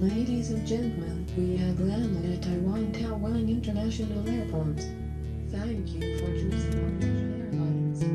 Ladies and gentlemen, we have landed at Taiwan International Airport. Thank you for choosing Malaysian Airlines.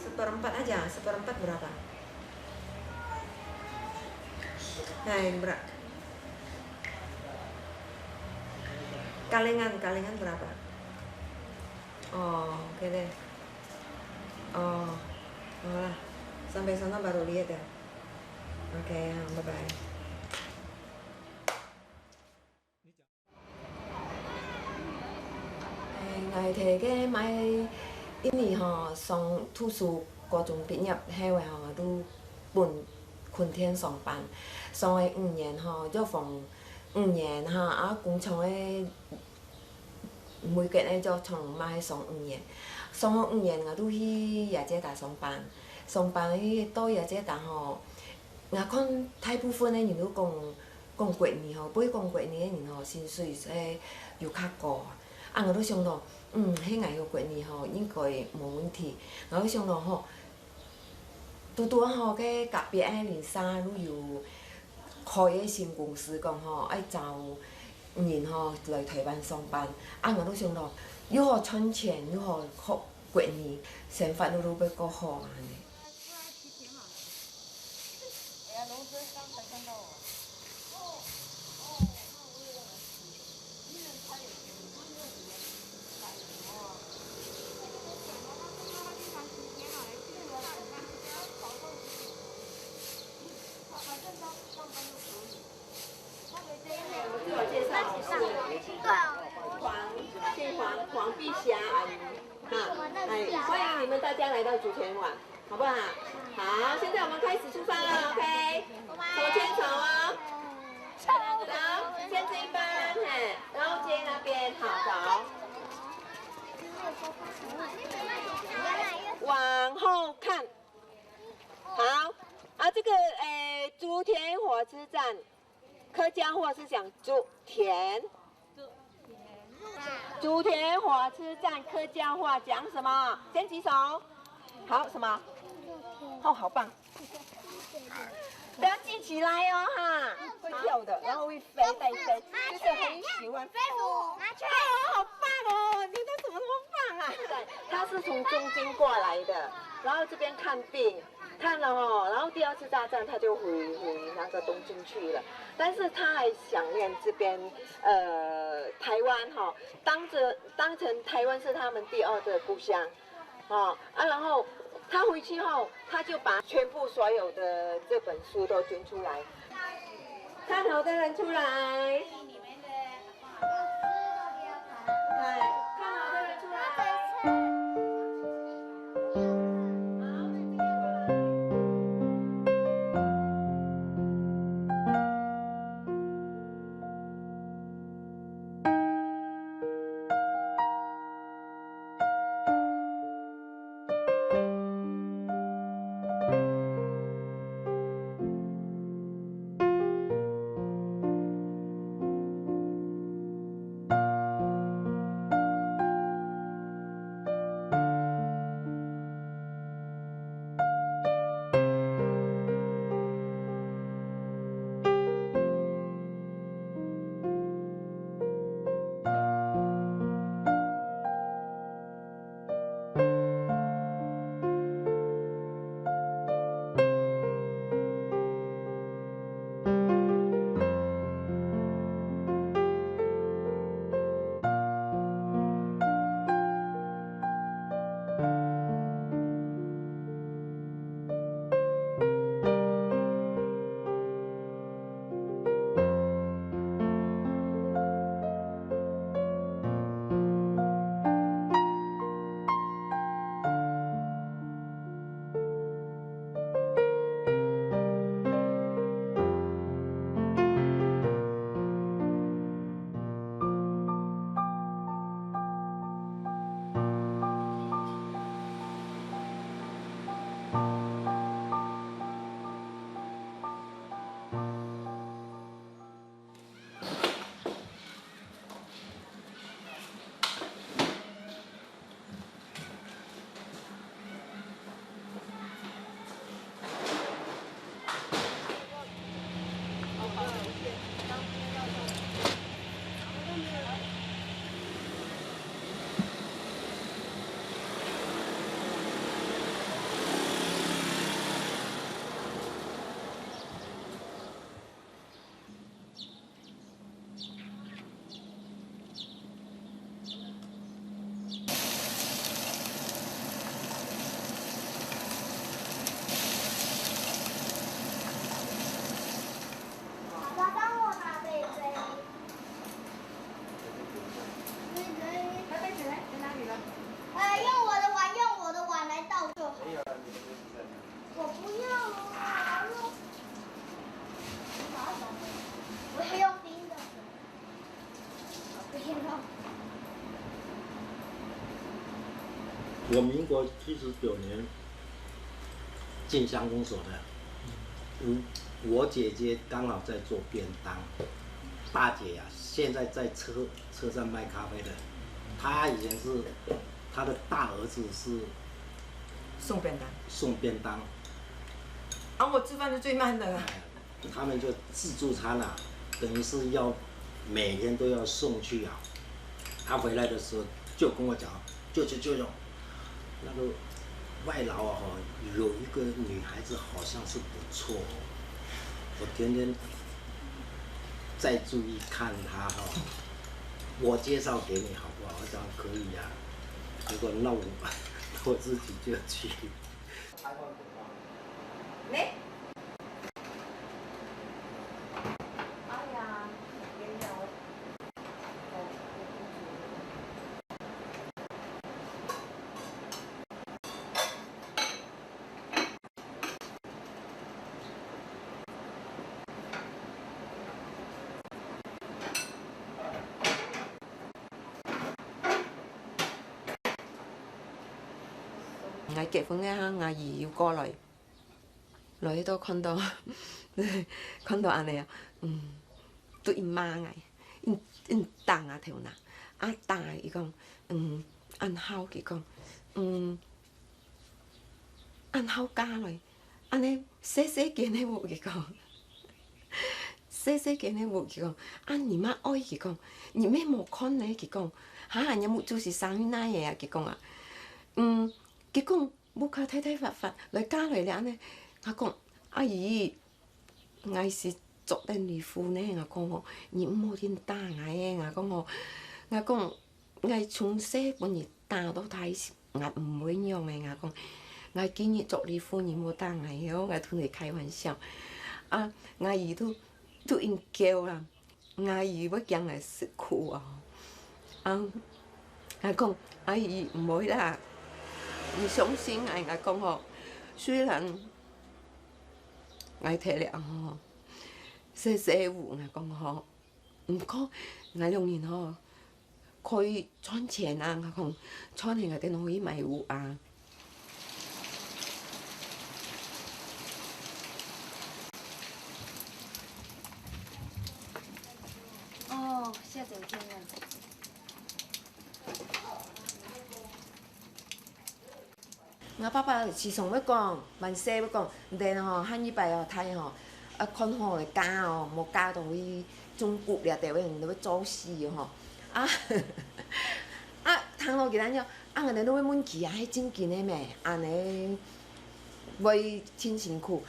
Seperempat aja, seperempat berapa? Nah, yang berapa? Kalengan berapa? Oh, oke deh. Oh, lah. Sampai sana baru lihat ya. Oke, bye bye. Ngày thì cái mai ini ho song 图书高中毕业迄位吼都本昆天上班，上个5年吼，就逢5年哈啊工厂诶每个咧就从买上5年，上了5年我都去亚捷达上班，上班去到亚捷达吼，我看大部分诶人都讲过年吼，不讲过年诶人吼薪水又较高，啊我都想到。迄个有过年吼，应该无问题。然后想到吼，拄啊吼，个隔壁个林三都有开个新公司，讲吼爱招人吼来台湾上班。啊，我都想到又好存钱，又好过年，生活都要搁好安尼。自我介绍，姓黄碧霞阿姨，欢迎你们大家来到竹田湾，好不好？好，现在我们开始出发了 ，OK？ 手牵手哦，走，先这一班，然后接那边，好，走。往后看，好，这个竹田火车站。客家话是讲竹田火车站，客家话讲什么？先举手。好，什么？哦，好棒！都要记起来哦，哈，会跳的，然后会飞，带飞，就是很喜欢。飞虎，麻雀。哦，好棒哦！你都怎么那么棒啊？对，他是从中京过来的，然后这边看病。看了哦，然后第2次大战他就回那个东京去了，但是他还想念这边台湾哈，当成台湾是他们第2的故乡，然后他回去后，他就把全部所有的这本书都捐出来，看好的人出来，看好的人出来。我民国79年进乡公所的，我姐姐刚好在做便当，大姐呀、现在在车站卖咖啡的，她以前是她的大儿子是送便当。送便当，啊，我吃饭是最慢的。他们就自助餐啊，等于是要每天都要送去啊。他回来的时候就跟我讲，舅那个外劳啊，有一个女孩子好像是不错哦，我天天在注意看她哈、哦，我介绍给你好不好？我讲可以呀、啊，结果那我自己就去。你？我結婚咧，我姨要過來到看到看到安尼啊，對伊媽個，因打啊條呐，啊打伊講，按好伊講，按好加來，安尼細件的無伊講，細件的無伊講，啊你媽愛伊講，你妹冇看呢伊講，哈人冇就是生於哪嘢啊伊講啊，佢講冇靠睇睇發發來加來咧安尼，我講阿姨，我是作定女婦呢，我講我，你唔好點打我嘅，我講我講我從細本日打到大，我唔會讓嘅，我講我今日作女婦，你唔好打我嘅，我同你開玩笑，啊我姨都應叫啦，我姨要將來食苦啊，我講阿姨唔會啦。你相信我講吼，雖然我體力吼細有，我講吼，唔過我兩年吼可以賺錢啊，我講賺錢我哋可以買屋啊。哦，下酒店了。我爸爸時常要講，萬細要講，但吼漢一擺吼睇吼，啊看吼嚟教哦，冇教到去中國咧，地位人都要做事吼，啊通落去咱就，我哋都要問佢啊，迄正經的咩？安尼為真辛苦，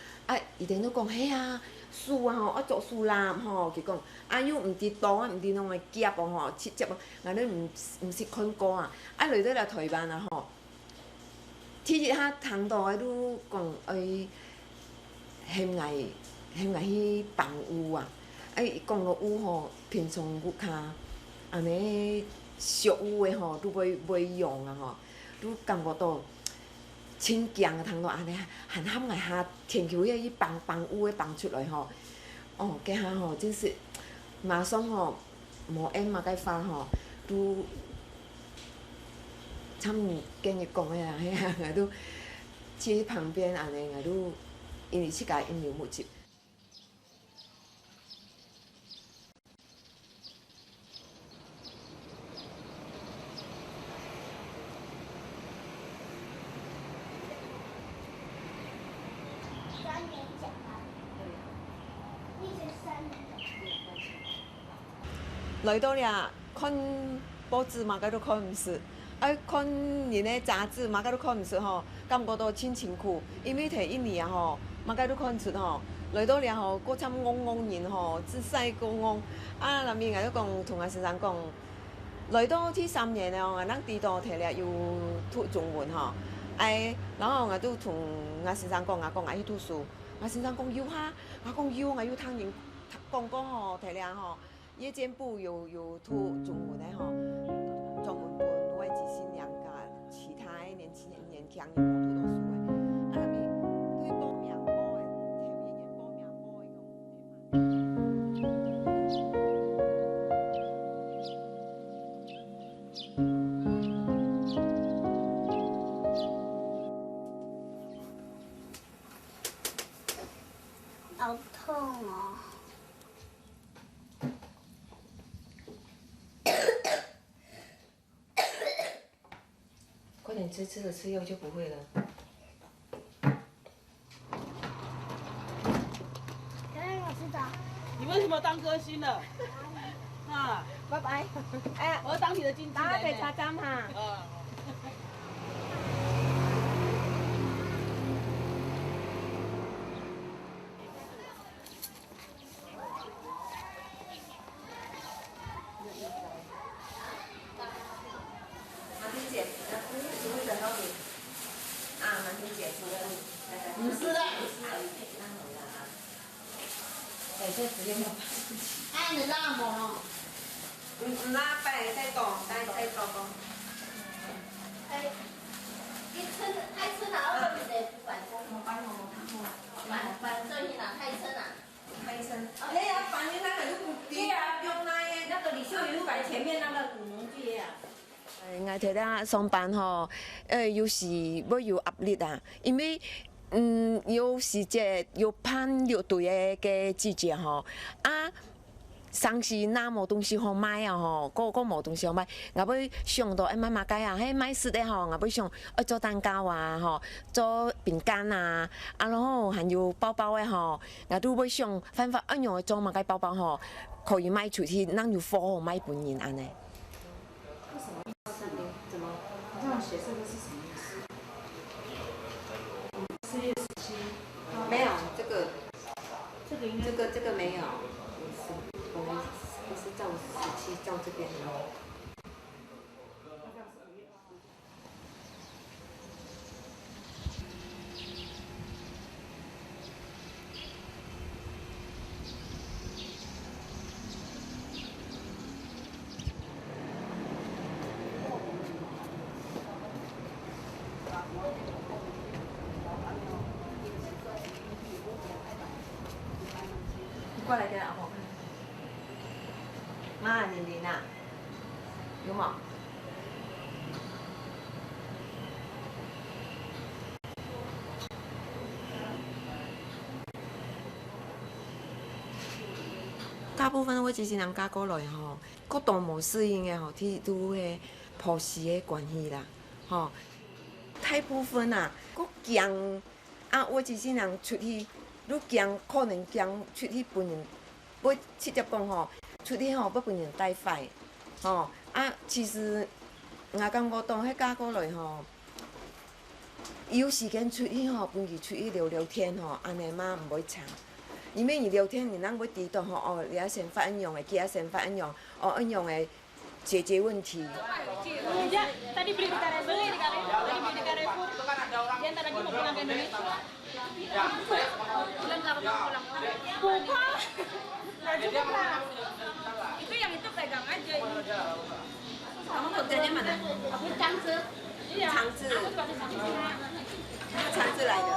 伊哋都講，嘿啊，樹啊吼，做樹男吼，佢講，又毋佇刀啊，毋佇弄個夾哦吼，切接哦，我哋毋是看過啊，來到來台灣啊吼。天日哈通道誒都講嫌我去房屋啊，講個屋吼，平常屋卡安尼俗屋誒吼，都袂用啊吼，都感覺到真驚啊！通道安尼含我下天橋迄房屋誒放出來吼，哦，家下吼真是馬上吼無煙嘛該發吼都。他們跟伊講誒啊，迄啊，我都去旁邊安尼，我都因為去甲因有目睭。來到了，看報紙嘛，佮都看毋是。看人的雜誌，嘛，佮都看毋出吼，感覺到真辛苦。因為摕一年啊吼，嘛，佮都看出吼，來到了吼，佫參戇人吼，自細個戇。內面我都講，同我先生講，來到這3年了，我咱地道摕了又讀中文吼，然後我都同我先生講，我講我去讀書，我先生講有哈，我講有，我有聽人講過吼，摕了吼，夜間部有讀中文的吼，中文部。新娘甲其他年輕人年輕人冇讀到書嘅，對報名報嘅，聽人報名報痛哦。快点吃着吃药就不会了。我知道。你为什么当歌星了？啊，拜拜。哎，我要当你的经纪人。大家可以插针哈。啊。满婷姐，厨艺等到你。啊，满婷姐，除了你，不是的。哎，这时间要把。哎，你拉么咯？唔拉白，再多，再多个。哎，你撑太撑了，我们得不管风。反正你哪太撑啊？太撑。哎呀，反正那个就不对啊，用那个李秀云摆前面那个古农剧啊。我睇下上班吼，有时要有压力啊，因为有时节有攀有对嘅季节吼啊。上时哪无东西好买啊吼，个无东西好买，我要想到妈妈介啊，迄买食的吼，我要想做蛋糕啊吼，做饼干啊，然后还有包包的吼，我都要想办法怎样做嘛个包包吼，可以卖出去，咱有货好卖本人安尼。怎么？好像写这个是什么意思？4月17。没有这个，这个应该这个没有。我们是照17照这边的。你过来给阿婆看。妈，玲玲啊，有冇？大部分我就是人嫁过来吼，各度无适应的吼，ที่拄迄婆媳的关系啦，吼。大部分啊，佮惊啊，我就是人出去，愈惊可能惊出去本人，要直接讲吼。出去吼，要本人带坏，吼啊，其实我感觉当迄嫁过来吼，有时间出去吼，本去出去聊聊天吼，安尼嘛唔会差。因为你聊天，你咱要知道吼，哦，你要先发怎样的，其他先发怎样，哦，怎样的解决问题。 Tadi beli di Carrefour, tadi beli di Carrefour. Dia ntar lagi mau pulang ke Indonesia. Bilang nggak mau pulang. Bukan. Nggak juga lah. Itu yang itu pegang aja. Kamu kerjanya mana? Aku Changzi. Iya. Changzi. Aku juga di Changzi. Changzi 来的。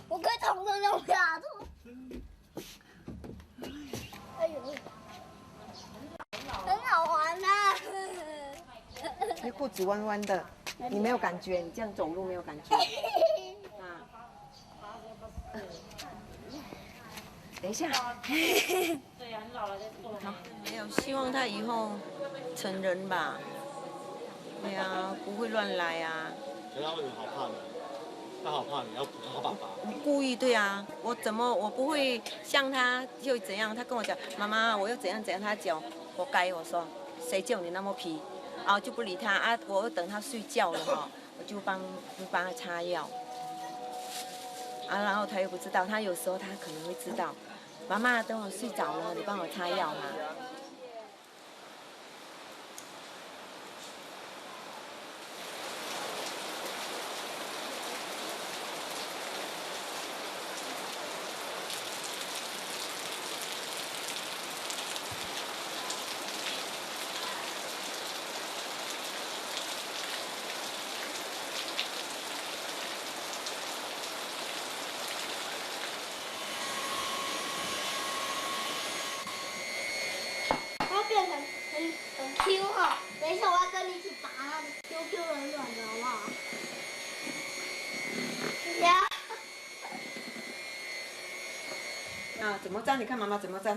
我可以捅这种牙痛。哎呦，很好玩呐、你裤子弯弯的，你没有感觉？你这样走路没有感觉？啊。等一下。对呀，你老了再做。没有，希望他以后成人吧。对呀，不会乱来啊。觉得他为什么好怕呢？他好怕你要好爸爸。我故意对啊，我不会像他又怎样？他跟我讲，妈妈我又怎样怎样，他讲活该。我说谁叫你那么皮？啊就不理他啊，我又等他睡觉了哈，我就帮他擦药。啊，然后他又不知道，他有时候他可能会知道，妈妈等我睡着了，你帮我擦药嘛。它变成很 Q 哈。等一下，我要跟你一起拔它的 QQ 软软的，好不好？呀。啊，怎么粘？你看妈妈怎么粘？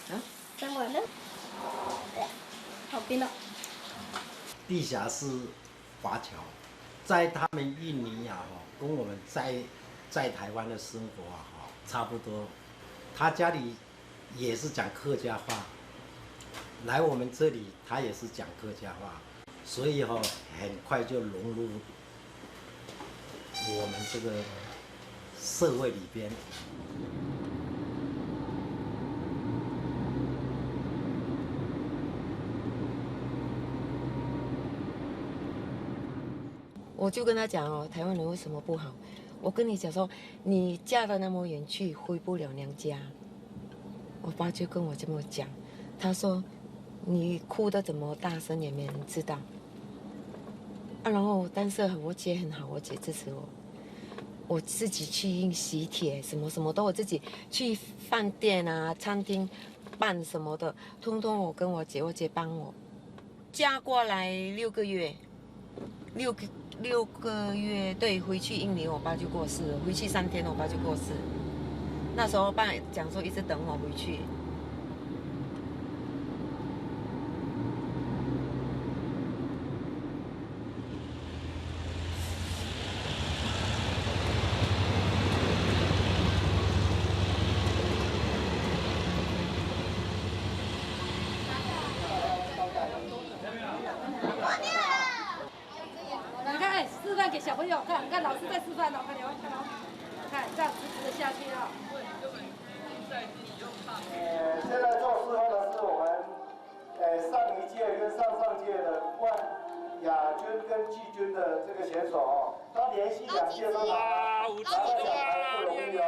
啊，粘完了。哎呀，好冰哦。地峡是华侨，在他们印尼呀，跟我们在台湾的生活啊，差不多。他家里也是讲客家话，来我们这里他也是讲客家话，所以很快就融入我们这个社会里边。我就跟他讲哦，台湾人为什么不好？我跟你讲说，你嫁得那么远去，回不了娘家。我爸就跟我这么讲，他说你哭得怎么大声也没人知道。啊，然后但是我姐很好，我姐支持我，我自己去印喜帖，什么都我自己去饭店啊、餐厅办什么的，通通我跟我姐帮我。嫁过来6个月。六个月，对，回去印尼，我爸就过世了。回去3天，我爸就过世。那时候爸讲说一直等我回去。示范给小朋友看，你看老师在示范哦，看你看哦，看这样直直的下去哦。现在做示范的是我们上一届跟上上届的冠亚军跟季军的这个选手哦，他连续2届都拿到奖牌，不容易哦。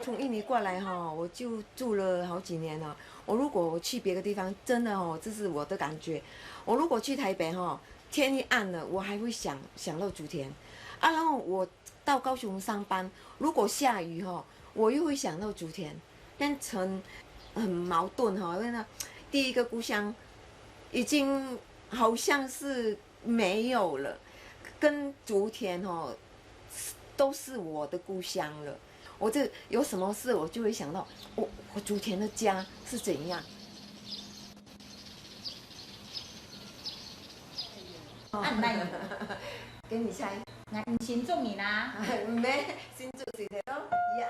从印尼过来哈，我就住了好几年了。如果我去别的地方，真的哦，这是我的感觉。我如果去台北哈，天一暗了，我还会想到竹田，啊，然后我到高雄上班，如果下雨哈，我又会想到竹田，变成很矛盾哈。因为呢，第一个故乡已经好像是没有了，跟竹田哈都是我的故乡了。我这有什么事，我就会想到我竹田的家是怎样。按耐你，给你猜，先中你啦。咩？先做事情咯，呀。